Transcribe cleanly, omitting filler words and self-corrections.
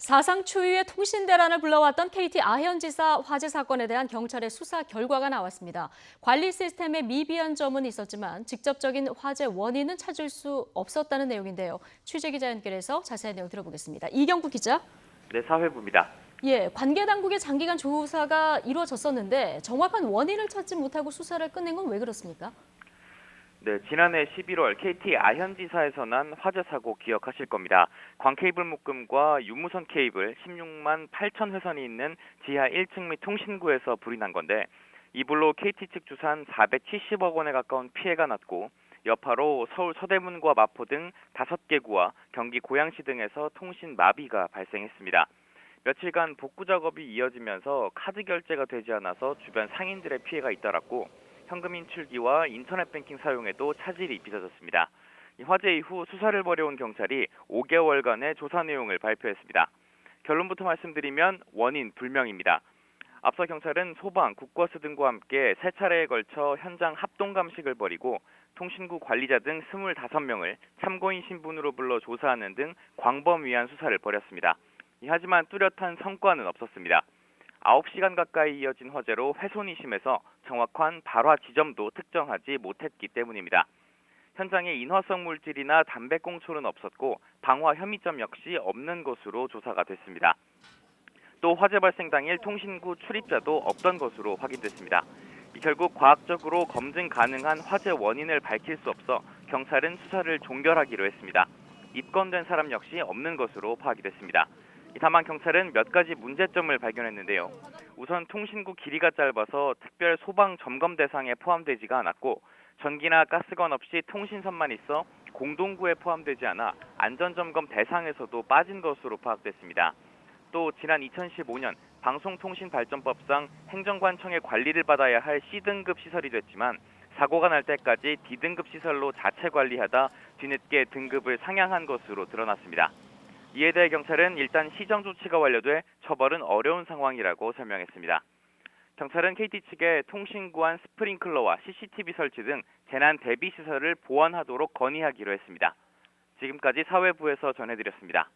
사상 초유의 통신대란을 불러왔던 KT 아현지사 화재 사건에 대한 경찰의 수사 결과가 나왔습니다. 관리 시스템에 미비한 점은 있었지만 직접적인 화재 원인은 찾을 수 없었다는 내용인데요. 취재기자 연결해서 자세한 내용 들어보겠습니다. 이경구 기자. 네, 사회부입니다. 관계 당국의 장기간 조사가 이루어졌었는데 정확한 원인을 찾지 못하고 수사를 끝낸 건 왜 그렇습니까? 네, 지난해 11월 KT 아현지사에서 난 화재 사고 기억하실 겁니다. 광케이블 묶음과 유무선 케이블 16만 8천 회선이 있는 지하 1층 및 통신구에서 불이 난 건데 이 불로 KT 측 주산 470억 원에 가까운 피해가 났고 여파로 서울 서대문과 마포 등 5개 구와 경기 고양시 등에서 통신 마비가 발생했습니다. 며칠간 복구 작업이 이어지면서 카드 결제가 되지 않아서 주변 상인들의 피해가 잇따랐고 현금 인출기와 인터넷 뱅킹 사용에도 차질이 빚어졌습니다. 이 화재 이후 수사를 벌여온 경찰이 5개월간의 조사 내용을 발표했습니다. 결론부터 말씀드리면 원인 불명입니다. 앞서 경찰은 소방, 국과수 등과 함께 3차례에 걸쳐 현장 합동 감식을 벌이고 통신구 관리자 등 25명을 참고인 신분으로 불러 조사하는 등 광범위한 수사를 벌였습니다. 하지만 뚜렷한 성과는 없었습니다. 9시간 가까이 이어진 화재로 훼손이 심해서 정확한 발화 지점도 특정하지 못했기 때문입니다. 현장에 인화성 물질이나 담배꽁초는 없었고 방화 혐의점 역시 없는 것으로 조사가 됐습니다. 또 화재 발생 당일 통신구 출입자도 없던 것으로 확인됐습니다. 결국 과학적으로 검증 가능한 화재 원인을 밝힐 수 없어 경찰은 수사를 종결하기로 했습니다. 입건된 사람 역시 없는 것으로 파악이 됐습니다. 다만 경찰은 몇 가지 문제점을 발견했는데요. 우선 통신구 길이가 짧아서 특별 소방 점검 대상에 포함되지가 않았고 전기나 가스건 없이 통신선만 있어 공동구에 포함되지 않아 안전점검 대상에서도 빠진 것으로 파악됐습니다. 또 지난 2015년 방송통신발전법상 행정관청의 관리를 받아야 할 C등급 시설이 됐지만 사고가 날 때까지 D등급 시설로 자체 관리하다 뒤늦게 등급을 상향한 것으로 드러났습니다. 이에 대해 경찰은 일단 시정 조치가 완료돼 처벌은 어려운 상황이라고 설명했습니다. 경찰은 KT 측에 통신구안 스프링클러와 CCTV 설치 등 재난 대비 시설을 보완하도록 건의하기로 했습니다. 지금까지 사회부에서 전해드렸습니다.